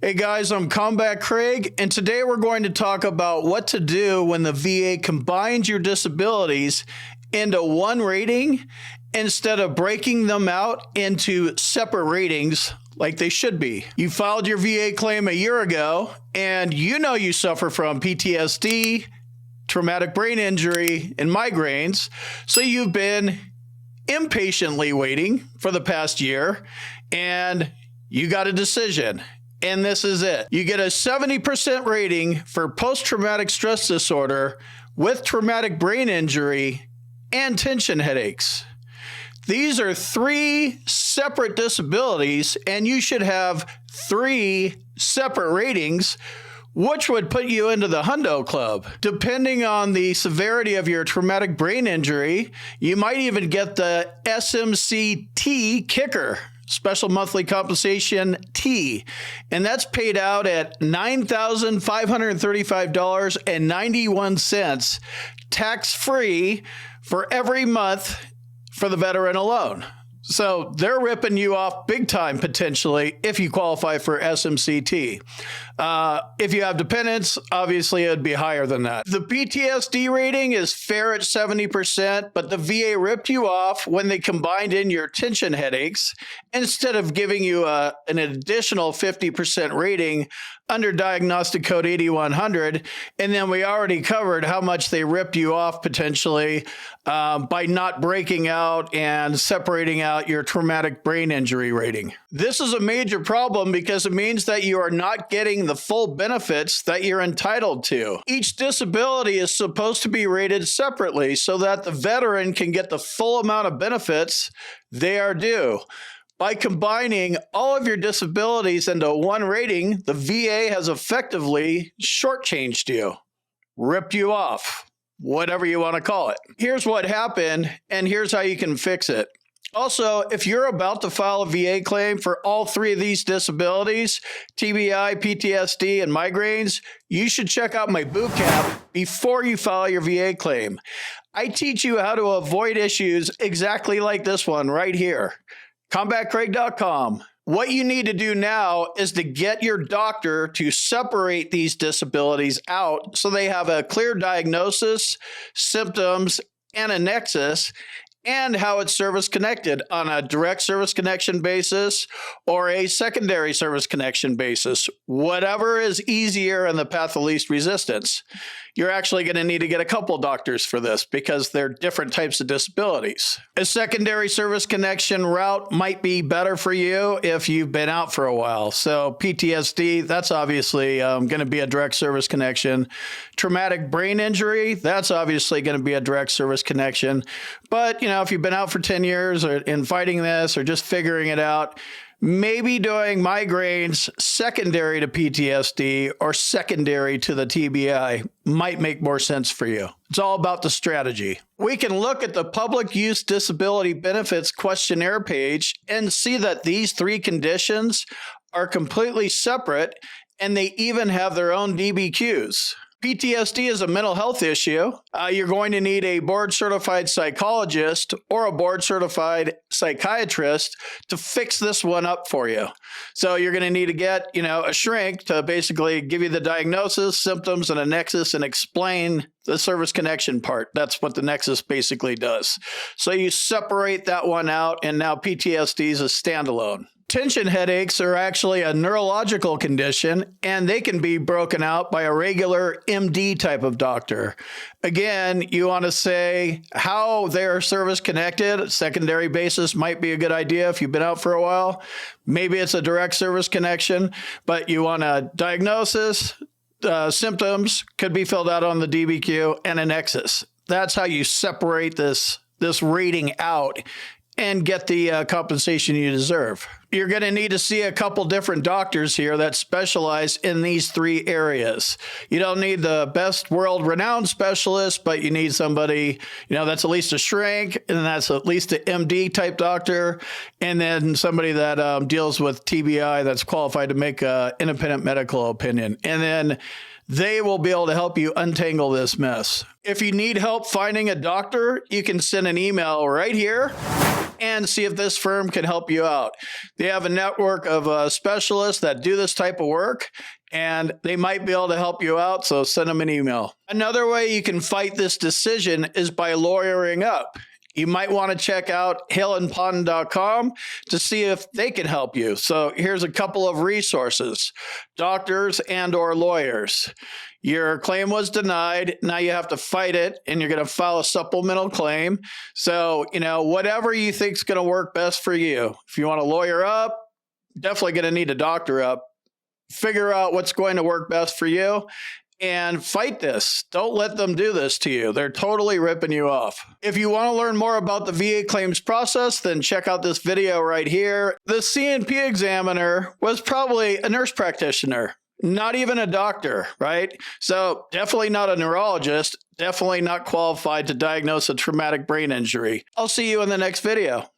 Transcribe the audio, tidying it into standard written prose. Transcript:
Hey guys, I'm Combat Craig, and today we're going to talk about what to do when the VA combines your disabilities into one rating instead of breaking them out into separate ratings like they should be. You filed your VA claim a year ago, and you know you suffer from PTSD, traumatic brain injury, and migraines, so you've been impatiently waiting for the past year, and you got a decision. And this is it. You get a 70% rating for post-traumatic stress disorder with traumatic brain injury and tension headaches. These are three separate disabilities, and you should have three separate ratings, which would put you into the Hundo Club. Depending on the severity of your traumatic brain injury, you might even get the SMCT kicker. Special Monthly Compensation T, and that's paid out at $9,535.91 tax-free for every month for the veteran alone. So they're ripping you off big time, potentially, if you qualify for SMCT. If you have dependents, obviously it would be higher than that. The PTSD rating is fair at 70%, but the VA ripped you off when they combined in your tension headaches instead of giving you an additional 50% rating under diagnostic code 8100. And then we already covered how much they ripped you off potentially by not breaking out and separating out your traumatic brain injury rating. This is a major problem because it means that you are not getting the full benefits that you're entitled to. Each disability is supposed to be rated separately so that the veteran can get the full amount of benefits they are due. By combining all of your disabilities into one rating, the VA has effectively shortchanged you, ripped you off, whatever you want to call it. Here's what happened, and here's how you can fix it. Also, if you're about to file a VA claim for all three of these disabilities, TBI, PTSD, and migraines, you should check out my boot camp before you file your VA claim. I teach you how to avoid issues exactly like this one right here. CombatCraig.com. What you need to do now is to get your doctor to separate these disabilities out so they have a clear diagnosis, symptoms, and a nexus, and how it's service connected on a direct service connection basis or a secondary service connection basis, whatever is easier in the path of least resistance. You're actually going to need to get a couple doctors for this because they're different types of disabilities. A secondary service connection route might be better for you if you've been out for a while. So PTSD, that's obviously going to be a direct service connection. Traumatic brain injury, that's obviously going to be a direct service connection. But, if you've been out for 10 years or in fighting this or just figuring it out, maybe doing migraines secondary to PTSD or secondary to the TBI might make more sense for you. It's all about the strategy. We can look at the Public Use Disability Benefits questionnaire page and see that these three conditions are completely separate, and they even have their own DBQs. PTSD is a mental health issue. You're going to need a board-certified psychologist or a board-certified psychiatrist to fix this one up for you. So you're going to need to get, a shrink to basically give you the diagnosis, symptoms, and a nexus and explain the service connection part. That's what the nexus basically does. So you separate that one out, and now PTSD is a standalone. Tension headaches are actually a neurological condition, and they can be broken out by a regular MD type of doctor. Again, you want to say how they're service connected. Secondary basis might be a good idea if you've been out for a while. Maybe it's a direct service connection, but you want a diagnosis, symptoms could be filled out on the DBQ, and a nexus. That's how you separate this rating out and get the compensation you deserve. You're going to need to see a couple different doctors here that specialize in these three areas. You don't need the best world-renowned specialist, but you need somebody, that's at least a shrink, and that's at least an MD type doctor, and then somebody that deals with TBI that's qualified to make an independent medical opinion. And then they will be able to help you untangle this mess. If you need help finding a doctor, you can send an email right here and see if this firm can help you out. They have a network of specialists that do this type of work, and they might be able to help you out, so send them an email. Another way you can fight this decision is by lawyering up. You might want to check out haleandpawton.com to see if they can help you. So here's a couple of resources: doctors and or lawyers. Your claim was denied. Now you have to fight it, and you're going to file a supplemental claim. So, whatever you think is going to work best for you. If you want to lawyer up, definitely going to need a doctor up. Figure out what's going to work best for you and fight this. Don't let them do this to you. They're totally ripping you off. If you want to learn more about the VA claims process, then check out this video right here. The CNP examiner was probably a nurse practitioner, not even a doctor, right? So definitely not a neurologist, definitely not qualified to diagnose a traumatic brain injury. I'll see you in the next video.